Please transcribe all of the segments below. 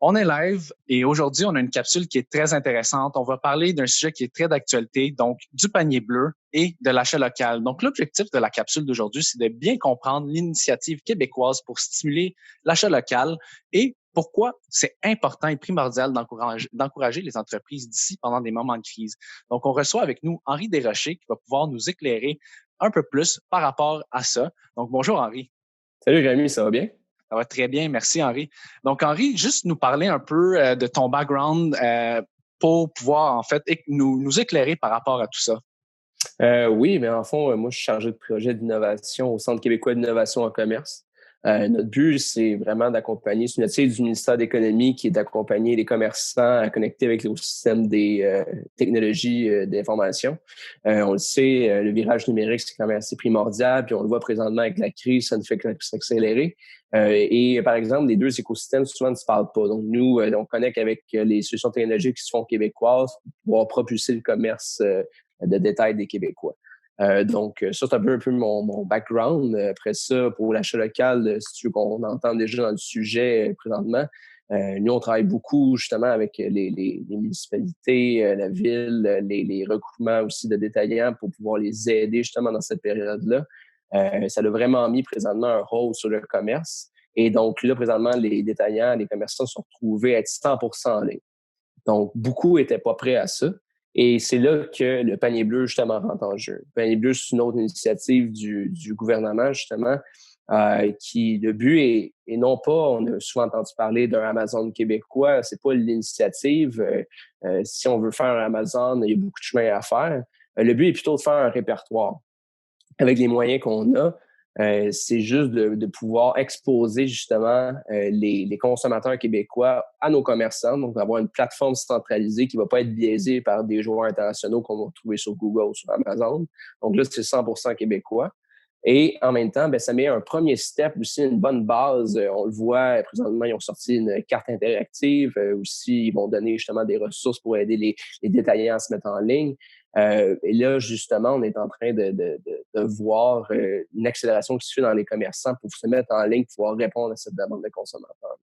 On est live et aujourd'hui, on a une capsule qui est très intéressante. On va parler d'un sujet qui est très d'actualité, donc du panier bleu et de l'achat local. Donc, l'objectif de la capsule d'aujourd'hui, c'est de bien comprendre l'initiative québécoise pour stimuler l'achat local et pourquoi c'est important et primordial d'encourager les entreprises d'ici pendant des moments de crise. Donc, on reçoit avec nous Henri Desrochers qui va pouvoir nous éclairer un peu plus par rapport à ça. Donc, bonjour Henri. Salut Rémi, ça va bien? Ça va très bien, merci Henri. Donc Henri, juste nous parler un peu de ton background pour pouvoir en fait nous éclairer par rapport à tout ça. Oui, mais en fond, moi, je suis chargé de projet d'innovation au Centre québécois d'innovation en commerce. Notre but, c'est vraiment d'accompagner, c'est une initiative du ministère de l'Économie qui est d'accompagner les commerçants à connecter avec le système des technologies d'information. On le sait, le virage numérique, c'est quand même assez primordial, puis on le voit présentement avec la crise, ça ne fait que s'accélérer. Et par exemple, les deux écosystèmes souvent ne se parlent pas. Donc, nous, on connecte avec les solutions technologiques qui se font québécoises pour pouvoir propulser le commerce de détail des Québécois. Donc, ça, c'est un peu mon background. Après ça, pour l'achat local, si tu veux qu'on entende déjà dans le sujet présentement, nous, on travaille beaucoup justement avec les municipalités, la ville, les regroupements aussi de détaillants pour pouvoir les aider justement dans cette période-là. Ça a vraiment mis présentement un rôle sur le commerce. Et donc là, présentement, les détaillants, les commerçants sont retrouvés à être 100% en ligne. Donc, beaucoup n'étaient pas prêts à ça. Et c'est là que le panier bleu, justement, rentre en jeu. Le panier bleu, c'est une autre initiative du gouvernement, justement, qui, le but est non pas, on a souvent entendu parler d'un Amazon québécois, c'est pas l'initiative. Si on veut faire un Amazon, il y a beaucoup de chemin à faire. Le but est plutôt de faire un répertoire avec les moyens qu'on a. C'est juste de pouvoir exposer justement les consommateurs québécois à nos commerçants, donc d'avoir une plateforme centralisée qui ne va pas être biaisée par des joueurs internationaux qu'on va trouver sur Google ou sur Amazon. Donc là, c'est 100% québécois. Et en même temps, ben, ça met un premier step aussi, une bonne base. On le voit, présentement, ils ont sorti une carte interactive. Aussi, ils vont donner justement des ressources pour aider les détaillants à se mettre en ligne. Et là, justement, on est en train de voir une accélération qui se fait dans les commerçants pour se mettre en ligne, pour pouvoir répondre à cette demande des consommateurs.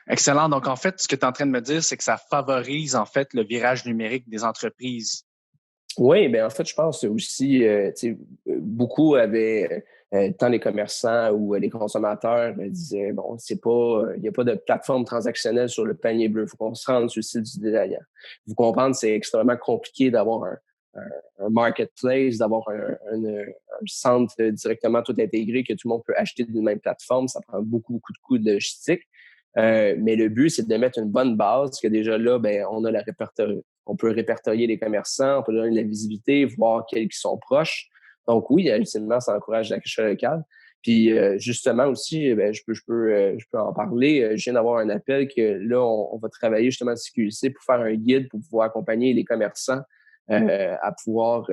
Excellent. Donc en fait, ce que tu es en train de me dire, c'est que ça favorise en fait le virage numérique des entreprises. Oui, ben en fait, je pense aussi, beaucoup avaient, tant les commerçants ou les consommateurs disaient, bon, c'est pas, il n'y a pas de plateforme transactionnelle sur le panier bleu. Il faut qu'on se rende sur le site du détaillant. Vous comprenez, c'est extrêmement compliqué d'avoir un marketplace, d'avoir un centre directement tout intégré que tout le monde peut acheter d'une même plateforme. Ça prend beaucoup, beaucoup de coûts de logistique. Mais le but, c'est de mettre une bonne base, que déjà là, ben, on a la répertoriée. On peut répertorier les commerçants, on peut donner de la visibilité, voir quels qui sont proches. Donc oui, ultimement, ça encourage l'achat local. Puis justement aussi, ben, je peux en parler. Je viens d'avoir un appel que là, on va travailler justement à CQLC pour faire un guide pour pouvoir accompagner les commerçants à pouvoir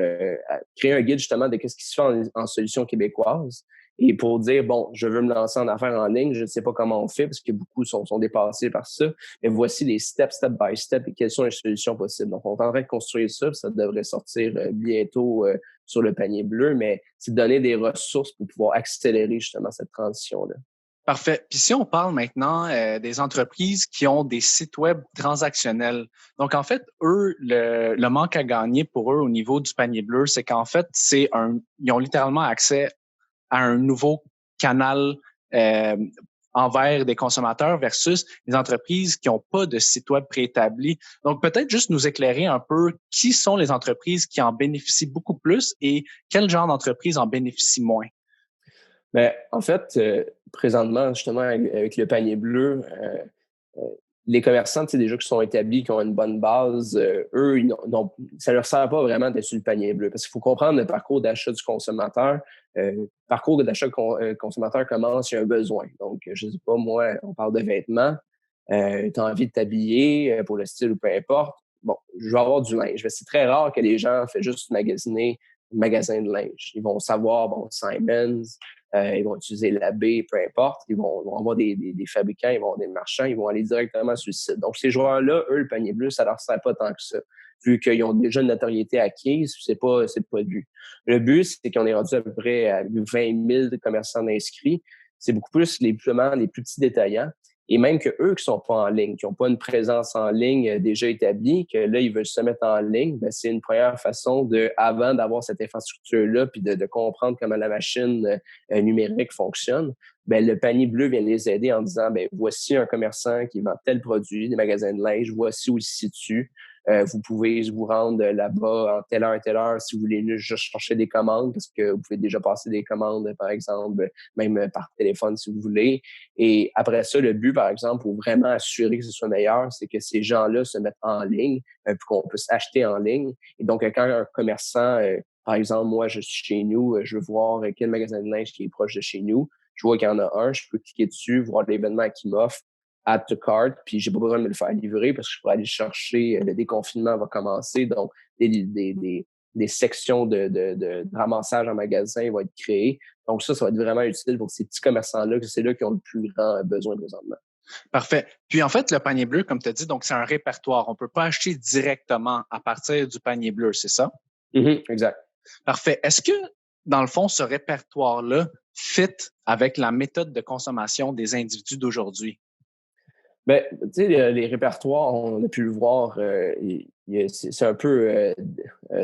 à créer un guide justement de qu'est-ce qui se fait en solutions québécoises. Et pour dire, bon, je veux me lancer en affaires en ligne, je ne sais pas comment on fait parce que beaucoup sont dépassés par ça. Mais voici les steps, step by step et quelles sont les solutions possibles. Donc, on est en train de construire ça, puis ça devrait sortir bientôt sur le panier bleu, mais c'est de donner des ressources pour pouvoir accélérer justement cette transition-là. Parfait. Puis si on parle maintenant des entreprises qui ont des sites web transactionnels, donc en fait, eux, le manque à gagner pour eux au niveau du panier bleu, c'est qu'en fait, ils ont littéralement accès à un nouveau canal euh, envers des consommateurs versus les entreprises qui n'ont pas de site web préétabli. Donc, peut-être juste nous éclairer un peu qui sont les entreprises qui en bénéficient beaucoup plus et quel genre d'entreprise en bénéficie moins. Mais en fait, présentement, justement, avec le panier bleu, euh, les commerçants, tu sais, déjà qui sont établis, qui ont une bonne base, eux, ça leur sert pas vraiment d'être sur le panier bleu. Parce qu'il faut comprendre le parcours d'achat du consommateur. Le parcours d'achat consommateur commence, il y a un besoin. Donc, je sais pas, moi, on parle de vêtements. Tu as envie de t'habiller pour le style ou peu importe. Bon, je vais avoir du linge. Mais c'est très rare que les gens fassent juste magasiner un magasin de linge. Ils vont savoir, bon, Simons, ils vont utiliser l'AB, peu importe. Ils vont avoir des fabricants, ils vont avoir des marchands, ils vont aller directement sur le site. Donc, ces joueurs-là, eux, le panier bleu, ça leur sert pas tant que ça. Vu qu'ils ont déjà une notoriété acquise, c'est pas le but. Le but, c'est qu'on est rendu à peu près à 20 000 commerçants inscrits. C'est beaucoup plus les plus petits détaillants. et même que eux qui sont pas en ligne, qui n'ont pas une présence en ligne déjà établie, que là, ils veulent se mettre en ligne, ben, c'est une première façon avant d'avoir cette infrastructure-là, puis de comprendre comment la machine numérique fonctionne, ben, le panier bleu vient les aider en disant, ben, voici un commerçant qui vend tel produit, des magasins de linge, voici où il se situe. Vous pouvez vous rendre là-bas en telle heure si vous voulez juste chercher des commandes parce que vous pouvez déjà passer des commandes, par exemple, même par téléphone si vous voulez. Et après ça, le but, par exemple, pour vraiment assurer que ce soit meilleur, c'est que ces gens-là se mettent en ligne, puis qu'on puisse acheter en ligne. Et donc, quand un commerçant, par exemple, moi, je suis chez nous, je veux voir quel magasin de linge qui est proche de chez nous. Je vois qu'il y en a un, je peux cliquer dessus, voir l'événement qu'il m'offre, add to cart, puis j'ai pas besoin de me le faire livrer parce que je pourrais aller chercher, le déconfinement va commencer, donc des sections de ramassage en magasin vont être créées. Donc ça va être vraiment utile pour ces petits commerçants-là, que c'est là qui ont le plus grand besoin présentement. Parfait. Puis en fait, le panier bleu, comme tu as dit, donc c'est un répertoire. On ne peut pas acheter directement à partir du panier bleu, c'est ça? Exact. Parfait. Est-ce que, dans le fond, ce répertoire-là fit avec la méthode de consommation des individus d'aujourd'hui? Ben, tu sais, les répertoires, on a pu le voir, c'est un peu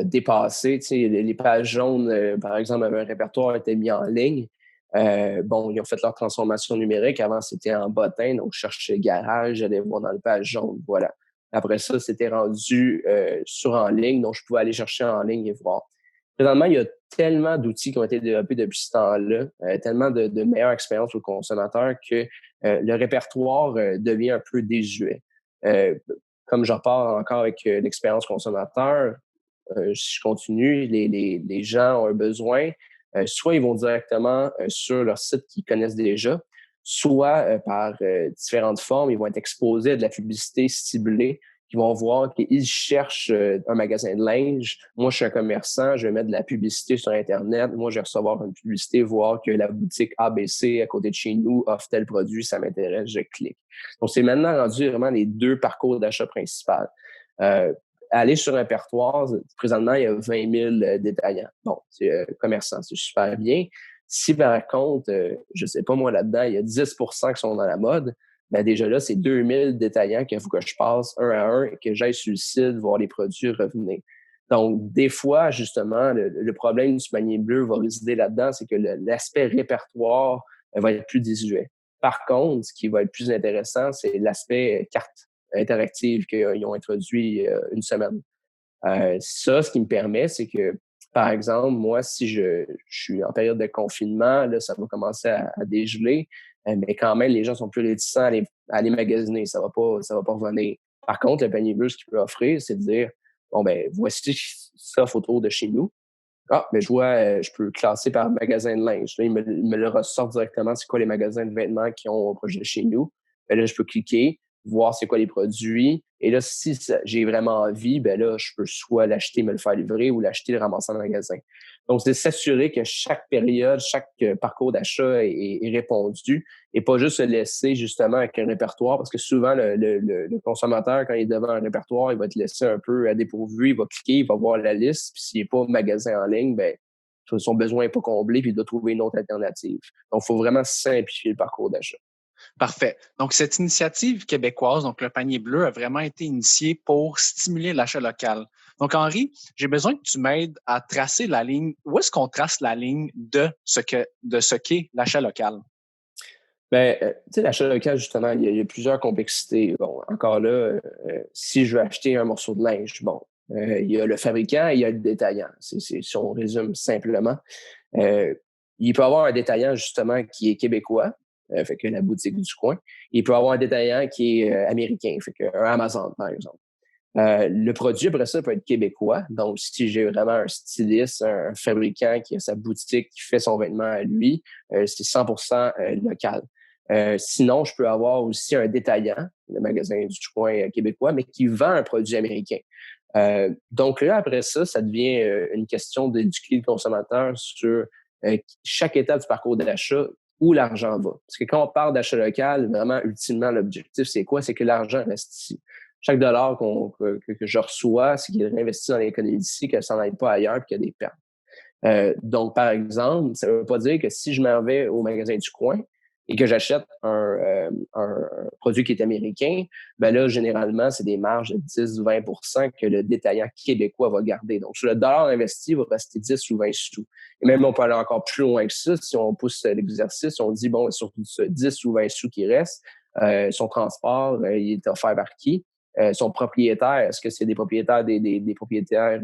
dépassé. Tu sais, les pages jaunes, par exemple, un répertoire était mis en ligne. Bon, ils ont fait leur transformation numérique. Avant, c'était en bottin, donc je cherchais garage, j'allais voir dans le page jaune, voilà. Après ça, c'était rendu sur en ligne, donc je pouvais aller chercher en ligne et voir. Présentement, il y a tellement d'outils qui ont été développés depuis ce temps-là, tellement de meilleures expériences pour le consommateur que le répertoire devient un peu désuet. Euh, Comme je repars encore avec l'expérience consommateur, si je continue, les gens ont un besoin, soit ils vont directement sur leur site qu'ils connaissent déjà, soit par différentes formes, ils vont être exposés à de la publicité ciblée, qui vont voir qu'ils cherchent un magasin de linge. Moi, je suis un commerçant, je vais mettre de la publicité sur Internet. Moi, je vais recevoir une publicité, voir que la boutique ABC à côté de chez nous offre tel produit, ça m'intéresse, je clique. Donc, c'est maintenant rendu vraiment les deux parcours d'achat principaux. Aller sur un répertoire, présentement, il y a 20 000 détaillants. Bon, c'est commerçants, c'est super bien. Si par contre, je sais pas moi là-dedans, il y a 10 qui sont dans la mode, ben déjà là, c'est 2000 détaillants qu'il faut que je passe un à un et que j'aille sur le site, voir les produits revenir. Donc, des fois, justement, le problème du panier bleu va résider là-dedans, c'est que l'aspect répertoire va être plus désuet. Par contre, ce qui va être plus intéressant, c'est l'aspect carte interactive qu'ils ont introduit une semaine. Ça, ce qui me permet, c'est que, par exemple, moi, si je suis en période de confinement, là, ça va commencer à dégeler, mais quand même, les gens sont plus réticents à aller magasiner. Ça va pas revenir. Par contre, le panier bleu, ce qu'il peut offrir, c'est de dire, bon, ben, voici ça photo de chez nous. Ah, mais je vois, je peux classer par magasin de linge. Là, il me le ressort directement, c'est quoi les magasins de vêtements qui ont proche de chez nous. Ben là, je peux cliquer, voir c'est quoi les produits. Et là, si j'ai vraiment envie, ben là, je peux soit l'acheter, me le faire livrer ou l'acheter, le ramasser en magasin. Donc, c'est s'assurer que chaque période, chaque parcours d'achat est répondu et pas juste se laisser justement avec un répertoire parce que souvent, le consommateur, quand il est devant un répertoire, il va te laisser un peu à dépourvu, il va cliquer, il va voir la liste, puis s'il n'est pas magasin en ligne, ben son besoin n'est pas comblé, puis il doit trouver une autre alternative. Donc, il faut vraiment simplifier le parcours d'achat. Parfait. Donc, cette initiative québécoise, donc le panier bleu, a vraiment été initiée pour stimuler l'achat local. Donc, Henri, j'ai besoin que tu m'aides à tracer la ligne. Où est-ce qu'on trace la ligne de ce qu'est l'achat local? Ben, tu sais, l'achat local, justement, il y a plusieurs complexités. Bon, encore là, si je veux acheter un morceau de linge, bon, il y a le fabricant et il y a le détaillant. Si on résume simplement. Il peut y avoir un détaillant, justement, qui est québécois, fait que la boutique du coin. Il peut y avoir un détaillant qui est américain, fait que un Amazon, par exemple. Le produit, après ça, peut être québécois. Donc, si j'ai vraiment un styliste, un fabricant qui a sa boutique, qui fait son vêtement à lui, c'est 100% local. Sinon, je peux avoir aussi un détaillant, le magasin du coin québécois, mais qui vend un produit américain. Donc là, après ça, ça devient une question d'éduquer le consommateur sur chaque étape du parcours d'achat, où l'argent va. Parce que quand on parle d'achat local, vraiment, ultimement, l'objectif, c'est quoi? C'est que l'argent reste ici. Chaque dollar que je reçois, c'est qu'il est réinvesti dans l'économie d'ici, que ça n'en aille pas ailleurs et qu'il y a des pertes. Donc, par exemple, ça ne veut pas dire que si je m'en vais au magasin du coin, et que j'achète un produit qui est américain, ben là, généralement, c'est des marges de 10 ou 20 que le détaillant québécois va garder. Donc, sur le dollar investi, il va rester 10 ou 20 sous. Et même, on peut aller encore plus loin que ça. Si on pousse l'exercice, on dit, bon, sur ce 10 ou 20 sous qui reste, son transport, il est offert par qui? Son propriétaire, est-ce que c'est des propriétaires des propriétaires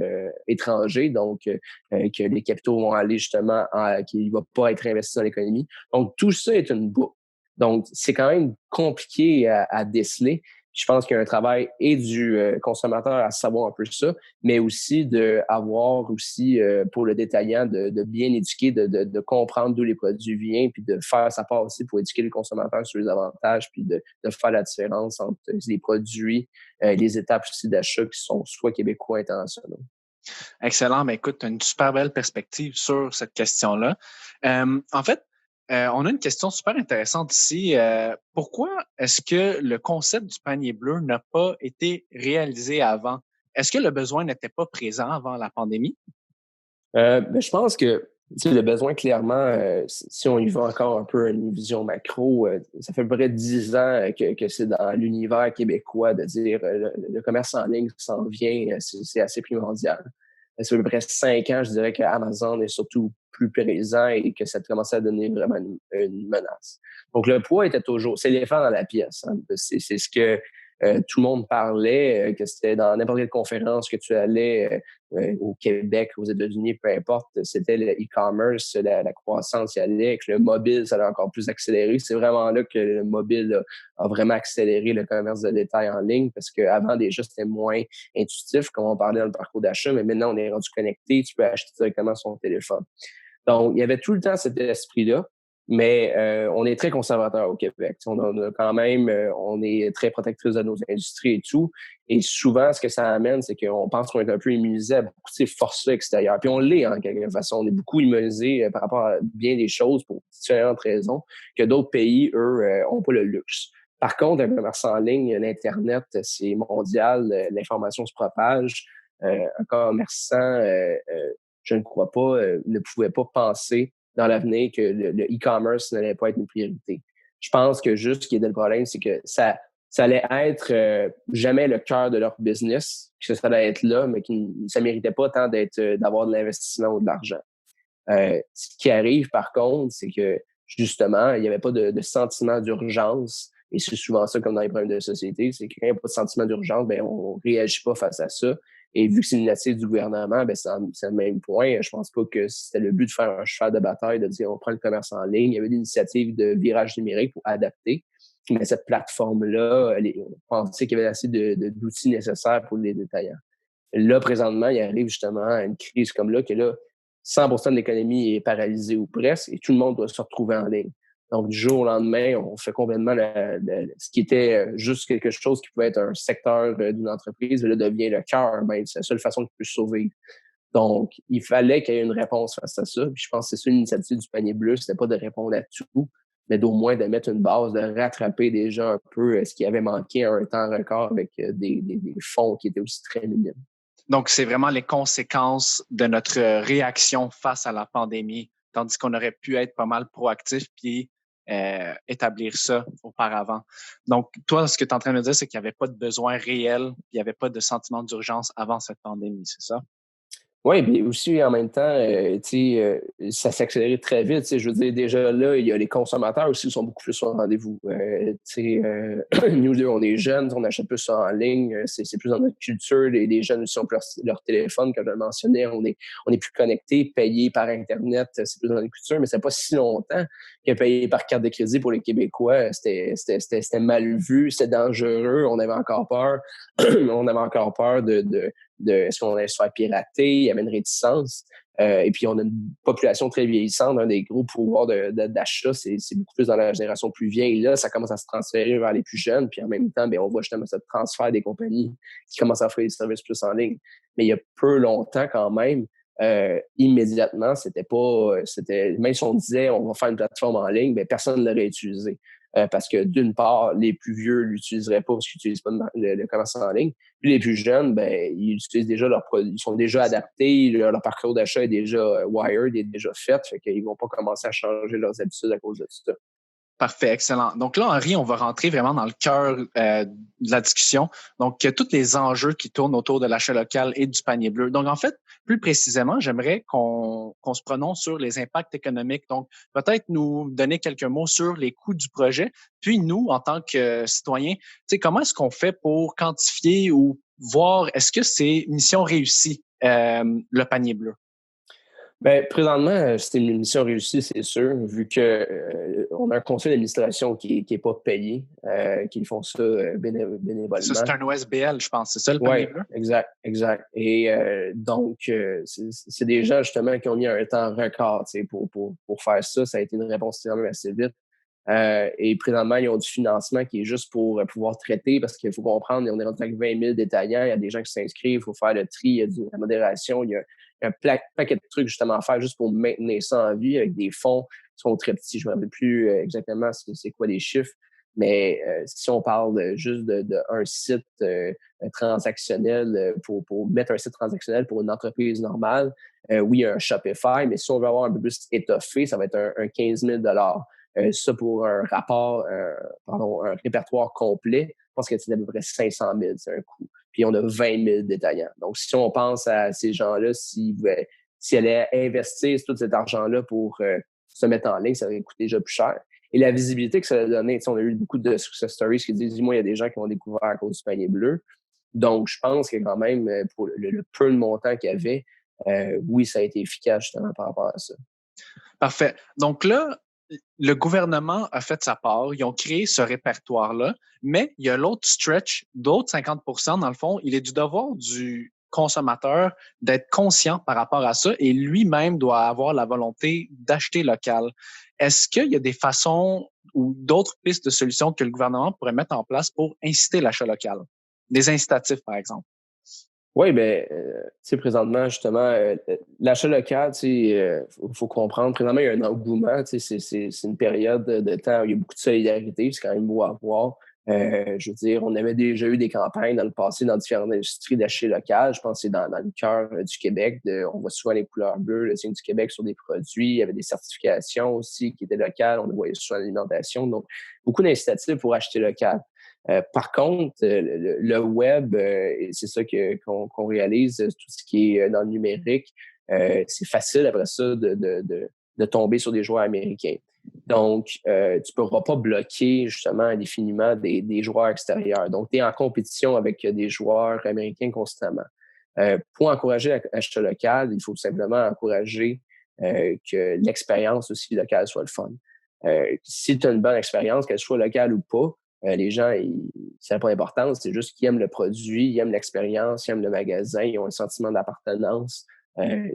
étrangers, donc que les capitaux vont aller justement, qu'il ne va pas être investi dans l'économie. Donc, tout ça est une boucle. Donc, c'est quand même compliqué à déceler. Je pense qu'il y a un travail et du consommateur à savoir un peu ça, mais aussi d'avoir aussi pour le détaillant de bien éduquer, de comprendre d'où les produits viennent, puis de faire sa part aussi pour éduquer les consommateurs sur les avantages, puis de faire la différence entre les produits, les étapes aussi d'achat qui sont soit québécois ou internationaux. Excellent. Mais écoute, tu as une super belle perspective sur cette question-là. En fait, on a une question super intéressante ici. Pourquoi est-ce que le concept du panier bleu n'a pas été réalisé avant? Est-ce que le besoin n'était pas présent avant la pandémie? Ben, je pense que le besoin, clairement, si on y va encore un peu à une vision macro, ça fait à peu près 10 ans que c'est dans l'univers québécois de dire le commerce en ligne s'en vient, c'est assez primordial. Ça fait à peu près 5 ans, je dirais qu'Amazon est surtout plus présent et que ça commençait à donner vraiment une menace. Donc, le poids était toujours, c'est l'éléphant dans la pièce. Hein. C'est ce que tout le monde parlait, que c'était dans n'importe quelle conférence que tu allais au Québec, aux États-Unis, peu importe, c'était le e-commerce, la croissance y allait, que le mobile, ça a encore plus accéléré. C'est vraiment là que le mobile a vraiment accéléré le commerce de détail en ligne parce qu'avant, déjà, c'était moins intuitif, comme on parlait dans le parcours d'achat, mais maintenant, on est rendu connecté, tu peux acheter directement sur ton téléphone. Donc, il y avait tout le temps cet esprit-là, mais on est très conservateur au Québec. On a quand même, on est très protectrice de nos industries et tout. Et souvent, ce que ça amène, c'est qu'on pense qu'on est un peu immunisé à beaucoup de ces forces-là extérieures. Puis on l'est, en quelque façon. On est beaucoup immunisé par rapport à bien des choses pour différentes raisons que d'autres pays, eux, ont pas le luxe. Par contre, un commerce en ligne, l'Internet, c'est mondial, l'information se propage. Un commerçant je ne crois pas, ne pouvait pas penser dans l'avenir que le e-commerce n'allait pas être une priorité. Je pense que juste ce qui est le problème, c'est que ça allait être jamais le cœur de leur business, que ça allait être là, mais que ça méritait pas tant d'avoir de l'investissement ou de l'argent. Ce qui arrive, par contre, c'est que justement, il n'y avait pas de sentiment d'urgence. Et c'est souvent ça, comme dans les problèmes de société, c'est que quand il n'y a pas de sentiment d'urgence, ben on ne réagit pas face à ça. Et vu que c'est une initiative du gouvernement, ben c'est le même point. Je pense pas que c'était le but de faire un cheval de bataille, de dire on prend le commerce en ligne. Il y avait des initiatives de virage numérique pour adapter. Mais cette plateforme-là, on pensait qu'il y avait assez d'outils nécessaires pour les détaillants. Là, présentement, il arrive justement à une crise comme là, que là, 100% de l'économie est paralysée ou presque, et tout le monde doit se retrouver en ligne. Donc, du jour au lendemain, on fait complètement ce qui était juste quelque chose qui pouvait être un secteur d'une entreprise, là, devient le cœur. Ben, c'est la seule façon de plus sauver. Donc, il fallait qu'il y ait une réponse face à ça. Puis je pense que c'est ça l'initiative du panier bleu, c'était pas de répondre à tout, mais d'au moins de mettre une base, de rattraper déjà un peu ce qui avait manqué à un temps record avec des fonds qui étaient aussi très minimes. Donc, c'est vraiment les conséquences de notre réaction face à la pandémie, tandis qu'on aurait pu être pas mal proactif puis établir ça auparavant. Donc, toi, ce que tu es en train de dire, c'est qu'il n'y avait pas de besoin réel, il n'y avait pas de sentiment d'urgence avant cette pandémie, c'est ça? Oui, puis aussi en même temps, ça s'est accéléré très vite. Je veux dire, déjà là, il y a les consommateurs aussi qui sont beaucoup plus au rendez-vous. Nous deux, on est jeunes, on achète plus ça en ligne. C'est plus dans notre culture. Les jeunes aussi ont plus leur téléphone, comme je le mentionnais. On est plus connectés, payés par Internet, c'est plus dans notre culture, mais c'est pas si longtemps que payer par carte de crédit pour les Québécois, c'était mal vu, c'était dangereux. On avait encore peur. On avait encore peur de est-ce qu'on allait se faire pirater, il y avait une réticence. Et puis, on a une population très vieillissante. Un des gros pouvoirs d'achat, c'est beaucoup plus dans la génération plus vieille. Là, ça commence à se transférer vers les plus jeunes. Puis en même temps, on voit justement ce transfert des compagnies qui commencent à offrir des services plus en ligne. Mais il y a peu longtemps quand même, immédiatement, même si on disait on va faire une plateforme en ligne, mais personne ne l'aurait utilisé. Parce que d'une part, les plus vieux ne l'utiliseraient pas parce qu'ils n'utilisent pas le commerce en ligne. Puis les plus jeunes, ils utilisent déjà leurs produits, ils sont déjà adaptés, leur parcours d'achat est déjà wired, est déjà fait, fait qu'ils vont pas commencer à changer leurs habitudes à cause de ça. Parfait, excellent. Donc là, Henri, on va rentrer vraiment dans le cœur de la discussion. Donc, tous les enjeux qui tournent autour de l'achat local et du panier bleu. Donc, en fait, plus précisément, j'aimerais qu'on se prononce sur les impacts économiques. Donc, peut-être nous donner quelques mots sur les coûts du projet. Puis, nous, en tant que citoyens, tu sais, comment est-ce qu'on fait pour quantifier ou voir est-ce que c'est mission réussie, le panier bleu? Ben, présentement, c'est une mission réussie, c'est sûr, vu que on a un conseil d'administration qui est pas payé, qui font ça Ça, c'est bénévolement. un OSBL, je pense. C'est ça, le panier Oui, bleu? exact, exact. Et donc, c'est des gens justement qui ont mis un temps record, tu sais, pour faire ça. Ça a été une réponse quand même assez vite. Et présentement, ils ont du financement qui est juste pour pouvoir traiter, parce qu'il faut comprendre, on est rendu avec 20 000 détaillants, il y a des gens qui s'inscrivent, il faut faire le tri, il y a la modération, il y a un paquet de trucs justement à faire juste pour maintenir ça en vie avec des fonds qui sont très petits. Je ne me rappelle plus exactement c'est quoi les chiffres, mais si on parle juste de un site transactionnel, pour mettre un site transactionnel pour une entreprise normale, oui, il y a un Shopify, mais si on veut avoir un peu plus étoffé, ça va être un 15 000 ça pour un rapport, un répertoire complet, je pense que c'est à peu près 500 000, c'est un coût. Puis on a 20 000 détaillants. Donc, si on pense à ces gens-là, s'ils allaient investir tout cet argent-là pour se mettre en ligne, ça aurait coûté déjà plus cher. Et la visibilité que ça a donné, on a eu beaucoup de success stories qui disent, moi, il y a des gens qui ont découvert à cause du panier bleu. Donc, je pense que quand même, pour le peu de montant qu'il y avait, oui, ça a été efficace justement par rapport à ça. Parfait. Donc là, le gouvernement a fait sa part. Ils ont créé ce répertoire-là, mais il y a l'autre stretch, d'autres 50 dans le fond, il est du devoir du consommateur d'être conscient par rapport à ça et lui-même doit avoir la volonté d'acheter local. Est-ce qu'il y a des façons ou d'autres pistes de solutions que le gouvernement pourrait mettre en place pour inciter l'achat local? Des incitatifs, par exemple. Oui, ben, tu sais, présentement, justement, l'achat local, tu sais, faut comprendre, présentement, il y a un engouement, tu sais, c'est une période de temps où il y a beaucoup de solidarité, c'est quand même beau à voir. Je veux dire, on avait déjà eu des campagnes dans le passé dans différentes industries d'achat local. Je pense que c'est dans le cœur du Québec. On voit souvent les couleurs bleues, le signe du Québec sur des produits. Il y avait des certifications aussi qui étaient locales. On le voyait souvent à l'alimentation. Donc, beaucoup d'incitatifs pour acheter local. Par contre, le web, et c'est ça qu'on réalise, tout ce qui est dans le numérique, c'est facile après ça de tomber sur des joueurs américains. Donc, tu ne pourras pas bloquer justement indéfiniment des joueurs extérieurs. Donc, tu es en compétition avec des joueurs américains constamment. Pour encourager l'achat local, il faut simplement encourager que l'expérience aussi locale soit le fun. Si tu as une bonne expérience, qu'elle soit locale ou pas, les gens, ça n'a pas d'importance, c'est juste qu'ils aiment le produit, ils aiment l'expérience, ils aiment le magasin, ils ont un sentiment d'appartenance.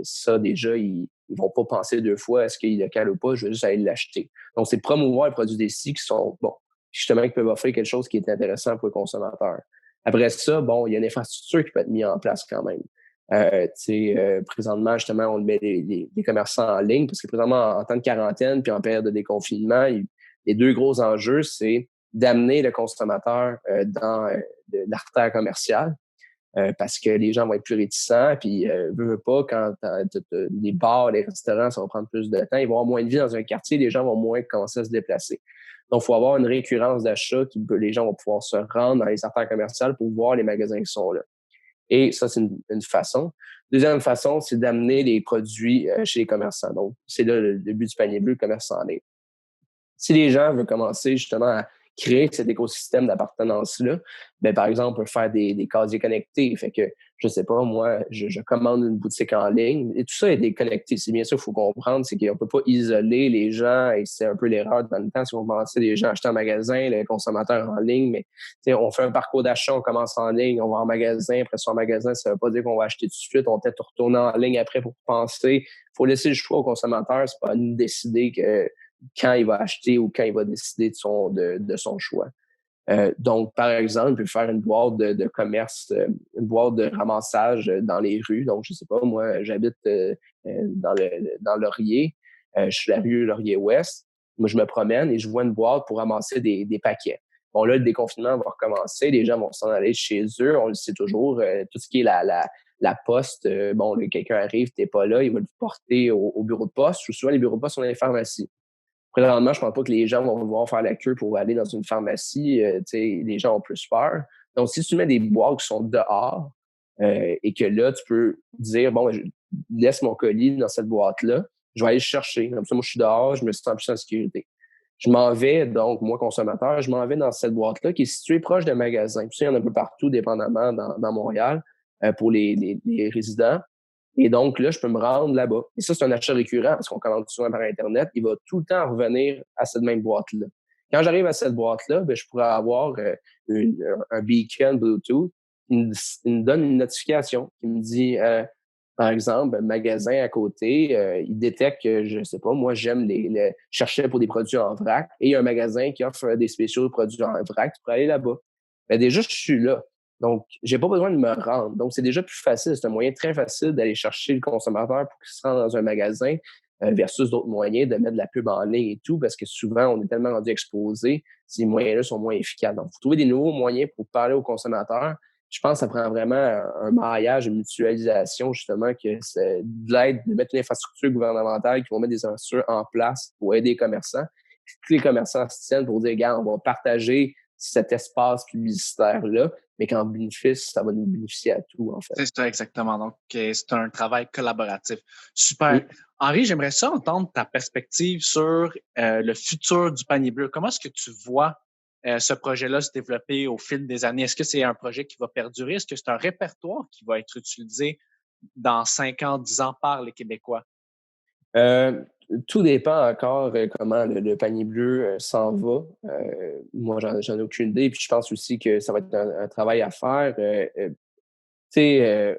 Ça, déjà, ils vont pas penser deux fois est-ce qu'il est local ou pas, je vais juste aller l'acheter. Donc, c'est promouvoir les produits d'ici qui sont bons, justement, qui peuvent offrir quelque chose qui est intéressant pour le consommateur. Après ça, bon, il y a une infrastructure qui peut être mise en place quand même. Présentement, justement, on met les commerçants en ligne parce que présentement, en temps de quarantaine puis en période de déconfinement, les deux gros enjeux, c'est d'amener le consommateur dans l'artère commerciale parce que les gens vont être plus réticents. Puis, veux pas, quand les bars, les restaurants, ça va prendre plus de temps. Ils vont avoir moins de vie dans un quartier. Les gens vont moins commencer à se déplacer. Donc, il faut avoir une récurrence d'achat les gens vont pouvoir se rendre dans les artères commerciales pour voir les magasins qui sont là. Et ça, c'est une façon. Deuxième façon, c'est d'amener les produits chez les commerçants. Donc, c'est là le but du panier bleu, le commerce en ligne. Si les gens veulent commencer justement à créer cet écosystème d'appartenance-là, ben, par exemple, on peut faire des casiers connectés. Fait que, je sais pas, moi, je commande une boutique en ligne et tout ça est déconnecté. C'est bien ça qu'il faut comprendre, c'est qu'on peut pas isoler les gens et c'est un peu l'erreur dans le temps. Si on commençait les gens à acheter en magasin, les consommateurs en ligne, mais on fait un parcours d'achat, on commence en ligne, on va en magasin, après ça en magasin, ça veut pas dire qu'on va acheter tout de suite, on peut-être retourner en ligne après pour penser. Il faut laisser le choix au consommateur, c'est pas à nous de décider quand il va acheter ou quand il va décider de son choix. Donc, par exemple, il peut faire une boîte de commerce, une boîte de ramassage dans les rues. Donc, je sais pas, moi, j'habite dans Laurier. Je suis à la rue Laurier-Ouest. Moi, je me promène et je vois une boîte pour ramasser des paquets. Bon, là, le déconfinement va recommencer. Les gens vont s'en aller chez eux. On le sait toujours. Tout ce qui est la poste, quelqu'un arrive, t'es pas là, il va le porter au bureau de poste. Ou souvent, les bureaux de poste sont dans les pharmacies. Présentement, je pense pas que les gens vont vouloir faire la queue pour aller dans une pharmacie. Les gens ont plus peur. Donc, si tu mets des boîtes qui sont dehors et que là, tu peux dire, bon, je laisse mon colis dans cette boîte-là, je vais aller le chercher. Comme ça, moi, je suis dehors, je me sens plus en sécurité. Je m'en vais, donc, moi, consommateur, je m'en vais dans cette boîte-là qui est située proche d'un magasin. Puis ça, il y en a un peu partout, dépendamment, dans Montréal, pour les résidents. Et donc, là, je peux me rendre là-bas. Et ça, c'est un achat récurrent parce qu'on commande souvent par Internet. Il va tout le temps revenir à cette même boîte-là. Quand j'arrive à cette boîte-là, ben, je pourrais avoir un beacon Bluetooth il me donne une notification qui me dit, par exemple, un magasin à côté, il détecte que, je sais pas, moi, j'aime chercher pour des produits en vrac et il y a un magasin qui offre des spéciaux produits en vrac, tu peux aller là-bas. Ben, déjà, je suis là. Donc, j'ai pas besoin de me rendre. Donc, c'est déjà plus facile. C'est un moyen très facile d'aller chercher le consommateur pour qu'il se rende dans un magasin versus d'autres moyens de mettre de la pub en ligne et tout, parce que souvent, on est tellement rendu exposé, ces moyens-là sont moins efficaces. Donc, il faut trouver des nouveaux moyens pour parler aux consommateurs. Je pense que ça prend vraiment un maillage, une mutualisation, justement, que c'est de l'aide de mettre une infrastructure gouvernementale qui vont mettre des infrastructures en place pour aider les commerçants. Puis tous les commerçants se tiennent pour dire, regarde, on va partager cet espace publicitaire-là, mais qu'en bénéfice, ça va nous bénéficier à tout, en fait. C'est ça, exactement. Donc, c'est un travail collaboratif. Super. Oui. Henri, j'aimerais ça entendre ta perspective sur le futur du panier bleu. Comment est-ce que tu vois ce projet-là se développer au fil des années? Est-ce que c'est un projet qui va perdurer? Est-ce que c'est un répertoire qui va être utilisé dans 5 ans, 10 ans par les Québécois? Euh, Tout dépend encore comment le panier bleu s'en va. Moi, j'en ai aucune idée. Puis je pense aussi que ça va être un travail à faire. Tu sais,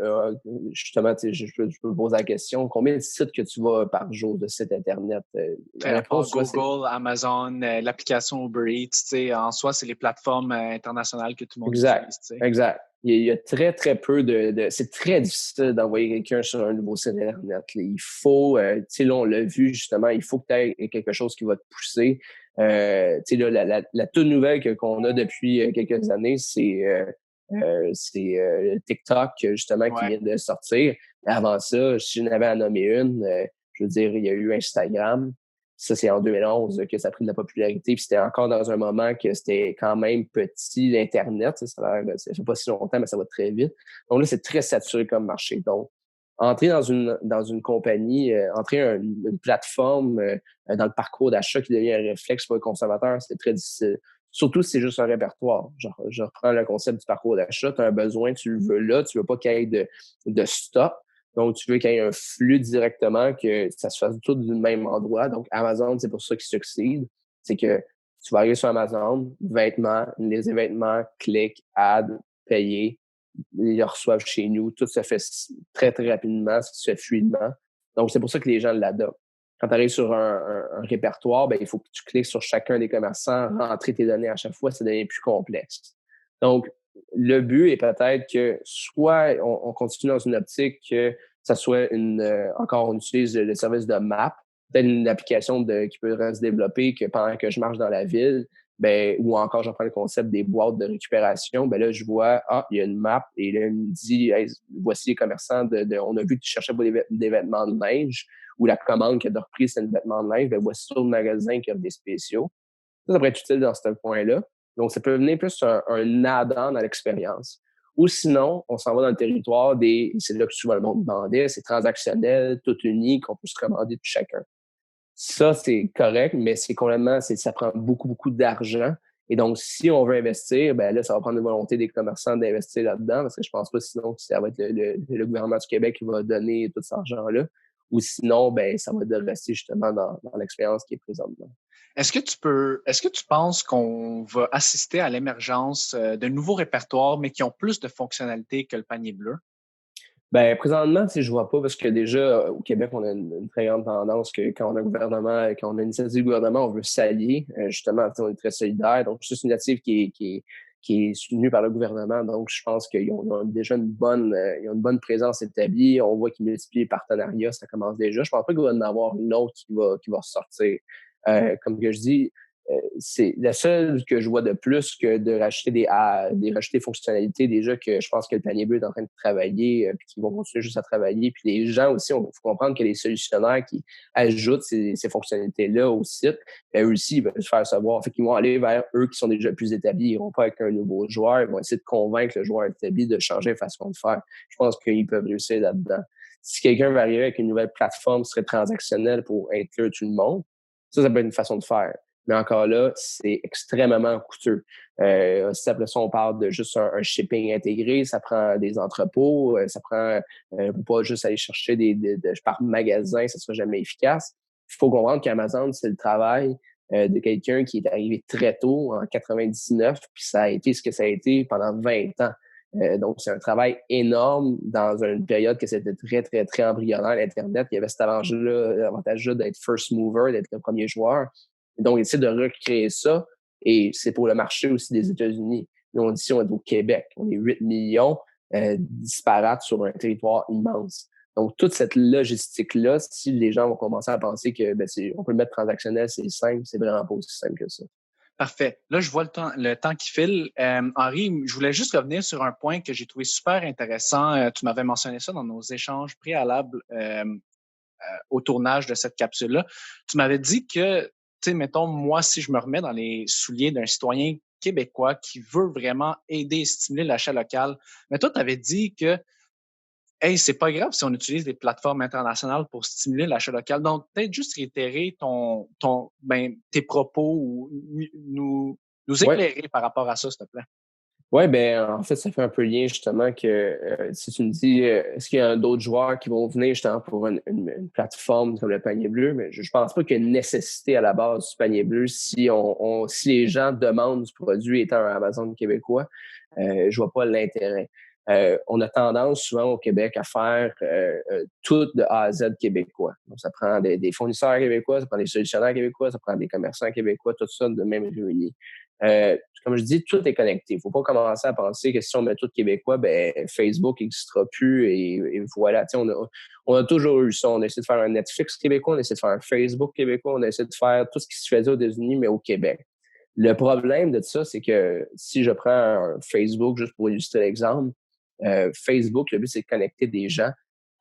justement, tu sais, je peux me poser la question, combien de sites que tu vas par jour de sites Internet? La À part réponse, soit c'est Google, Amazon, l'application Uber Eats, tu sais, en soi, c'est les plateformes internationales que tout le monde exact, utilise, tu sais. exact. Il y a très, très peu c'est très difficile d'envoyer quelqu'un sur un nouveau site Internet. Là. Il faut, tu sais, là, on l'a vu justement, il faut que tu aies quelque chose qui va te pousser. Tu sais, là, la toute nouvelle qu'on a depuis quelques années, c'est TikTok, justement, qui Ouais. vient de sortir. Mais avant ça, si je n'avais à nommer une, je veux dire, il y a eu Instagram. Ça, c'est en 2011 que ça a pris de la popularité. Puis c'était encore dans un moment que c'était quand même petit, l'Internet. Ça fait pas si longtemps, mais ça va très vite. Donc là, c'est très saturé comme marché. Donc, entrer dans une compagnie, entrer une plateforme dans le parcours d'achat qui devient un réflexe pour le consommateur, c'est très difficile. Surtout si c'est juste un répertoire. Genre, je reprends le concept du parcours d'achat. Tu as un besoin, tu le veux là, tu veux pas qu'il y ait de stock. Donc, tu veux qu'il y ait un flux directement, que ça se fasse tout du même endroit. Donc, Amazon, c'est pour ça qu'ils succèdent. C'est que tu vas arriver sur Amazon, vêtements, les vêtements, clic, ad, payer, ils le reçoivent chez nous. Tout se fait très, très rapidement, ça se fait fluidement. Donc, c'est pour ça que les gens l'adoptent. Quand tu arrives sur un répertoire, ben, il faut que tu cliques sur chacun des commerçants, rentrer tes données à chaque fois, ça devient plus complexe. Donc, le but est peut-être que soit on continue dans une optique que ça soit encore on utilise le service de map, peut-être une application qui peut se développer que pendant que je marche dans la ville, ben, ou encore j'en prends le concept des boîtes de récupération, ben là, je vois, il y a une map et là, il me dit, hey, voici les commerçants on a vu que tu cherchais pour des vêtements de linge ou la commande que tu as reprise, c'est un vêtement de linge, ben voici sur le magasin qui offre des spéciaux. Ça pourrait être utile dans ce point-là. Donc, ça peut venir plus un add-on à l'expérience. Ou sinon, on s'en va dans le territoire c'est là que souvent le monde demandait, c'est transactionnel, tout unique, on peut se commander de chacun. Ça, c'est correct, mais ça prend beaucoup, beaucoup d'argent. Et donc, si on veut investir, ben là, ça va prendre une volonté des commerçants d'investir là-dedans, parce que je pense pas sinon que ça va être le gouvernement du Québec qui va donner tout cet argent-là. Ou sinon, ben, ça va rester justement dans l'expérience qui est présente. Est-ce que tu penses qu'on va assister à l'émergence de nouveaux répertoires, mais qui ont plus de fonctionnalités que le panier bleu? Ben, présentement, je vois pas parce que déjà, au Québec, on a une très grande tendance que quand on a un gouvernement, quand on a une initiative du gouvernement, on veut s'allier. Justement, on est très solidaire. Donc, c'est une initiative qui est soutenue par le gouvernement. Donc, je pense qu'ils ont déjà ils ont une bonne présence établie. On voit qu'ils multiplient les partenariats, ça commence déjà. Je pense pas qu'il va y en avoir une autre qui va ressortir. Comme que je dis, c'est la seule que je vois de plus que de rajouter des fonctionnalités déjà que je pense que le panier bleu est en train de travailler puis qu'ils vont continuer juste à travailler. Puis les gens aussi, il faut comprendre que les solutionnaires qui ajoutent ces fonctionnalités-là au site, eux aussi, ils veulent se faire savoir. Fait qu'ils vont aller vers eux qui sont déjà plus établis. Ils n'iront pas avec un nouveau joueur. Ils vont essayer de convaincre le joueur établi de changer de façon de faire. Je pense qu'ils peuvent réussir là-dedans. Si quelqu'un va arriver avec une nouvelle plateforme qui serait transactionnelle pour inclure tout le monde, ça peut être une façon de faire. Mais encore là, c'est extrêmement coûteux. Si après ça, on parle de juste un shipping intégré, ça prend des entrepôts, ça prend pas juste aller chercher par magasin, ça sera jamais efficace. Il faut comprendre qu'Amazon, c'est le travail de quelqu'un qui est arrivé très tôt, en 99, puis ça a été ce que ça a été pendant 20 ans. Donc, c'est un travail énorme dans une période que c'était très, très, très embryonnaire, l'Internet. Il y avait cet avantage-là d'être first mover, d'être le premier joueur. Et donc, on essaie de recréer ça. Et c'est pour le marché aussi des États-Unis. Nous, ici, on est au Québec. On est 8 millions disparates sur un territoire immense. Donc, toute cette logistique-là, si les gens vont commencer à penser que on peut le mettre transactionnel, c'est simple, c'est vraiment pas aussi simple que ça. Parfait. Là, je vois le temps qui file. Henri, je voulais juste revenir sur un point que j'ai trouvé super intéressant. Tu m'avais mentionné ça dans nos échanges préalables au tournage de cette capsule-là. Tu m'avais dit que, tu sais, mettons, moi, si je me remets dans les souliers d'un citoyen québécois qui veut vraiment aider et stimuler l'achat local, mais toi, tu avais dit que hey, c'est pas grave si on utilise des plateformes internationales pour stimuler l'achat local. Donc, peut-être juste réitérer tes propos ou nous Ouais. éclairer par rapport à ça, s'il te plaît. Oui, en fait, ça fait un peu lien justement que si tu me dis est-ce qu'il y a d'autres joueurs qui vont venir justement pour une plateforme comme le panier bleu, mais je pense pas qu'il y ait une nécessité à la base du panier bleu si si les gens demandent du produit étant un Amazon québécois, je vois pas l'intérêt. On a tendance souvent au Québec à faire tout de A à Z québécois. Donc, ça prend des fournisseurs québécois, ça prend des solutionnaires québécois, ça prend des commerçants québécois, tout ça de même réuni. Comme je dis, tout est connecté. Il ne faut pas commencer à penser que si on met tout québécois, Facebook n'existera plus et voilà. On a toujours eu ça. On a essayé de faire un Netflix québécois, on a essayé de faire un Facebook québécois, on a essayé de faire tout ce qui se faisait aux États-Unis, mais au Québec. Le problème de ça, c'est que si je prends un Facebook, juste pour illustrer l'exemple, Facebook, le but, c'est de connecter des gens.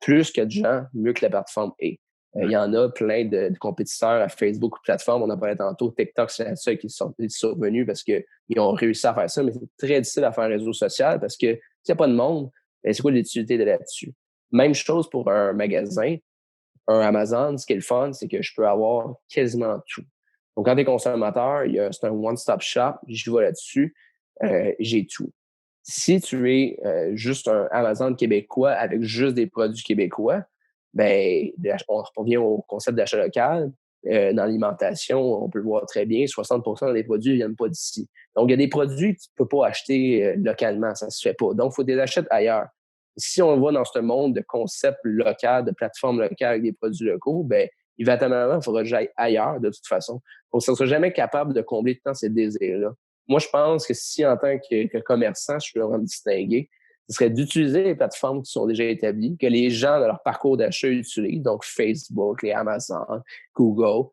Plus que de gens, mieux que la plateforme est. Il y en a plein de compétiteurs à Facebook ou plateforme. On en parlait tantôt. TikTok, c'est la seule qui est survenue parce qu'ils ont réussi à faire ça, mais c'est très difficile à faire un réseau social parce que s'il n'y a pas de monde, c'est quoi l'utilité de là-dessus? Même chose pour un magasin. Un Amazon, ce qui est le fun, c'est que je peux avoir quasiment tout. Donc, quand tu es consommateur, c'est un one-stop shop. Je vais là-dessus. J'ai tout. Si tu es juste un Amazon québécois avec juste des produits québécois, on revient au concept d'achat local. Dans l'alimentation, on peut le voir très bien, 60% des produits ne viennent pas d'ici. Donc, il y a des produits que tu ne peux pas acheter localement, ça ne se fait pas. Donc, il faut des achètes ailleurs. Si on va dans ce monde de concept local, de plateforme locale avec des produits locaux, éventuellement, il faudra que j'aille ailleurs de toute façon. Donc, ça ne sera jamais capable de combler tant ces désirs-là. Moi, je pense que si, en tant que commerçant, je veux me distinguer, ce serait d'utiliser les plateformes qui sont déjà établies, que les gens, dans leur parcours d'achat, utilisent, donc Facebook, les Amazon, Google,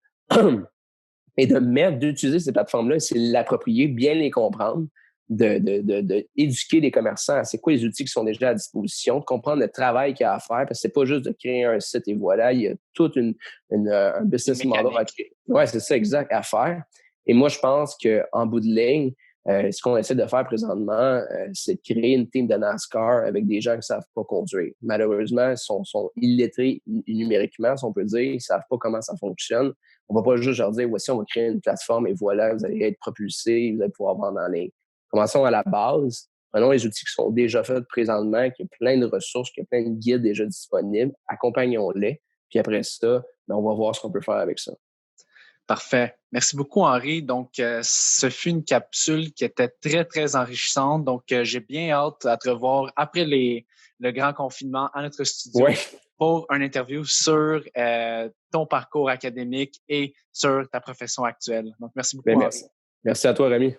et d'utiliser ces plateformes-là, c'est l'approprier, bien les comprendre, d'éduquer les commerçants à c'est quoi les outils qui sont déjà à disposition, de comprendre le travail qu'il y a à faire, parce que c'est pas juste de créer un site et voilà, il y a tout un business model à créer. Ouais, c'est ça, exact, à faire. Et moi, je pense qu'en bout de ligne, ce qu'on essaie de faire présentement, c'est de créer une team de NASCAR avec des gens qui ne savent pas conduire. Malheureusement, ils sont illettrés numériquement, si on peut dire. Ils ne savent pas comment ça fonctionne. On ne va pas juste leur dire, voici, on va créer une plateforme et voilà, vous allez être propulsés, vous allez pouvoir vendre en ligne. Commençons à la base. Prenons les outils qui sont déjà faits présentement, qu'il y a plein de ressources, qu'il y a plein de guides déjà disponibles. Accompagnons-les. Puis après ça, on va voir ce qu'on peut faire avec ça. Parfait. Merci beaucoup, Henri. Donc, ce fut une capsule qui était très, très enrichissante. Donc, j'ai bien hâte à te revoir après le grand confinement à notre studio pour une interview sur ton parcours académique et sur ta profession actuelle. Donc, merci beaucoup, Henri. Merci à toi, Rémi.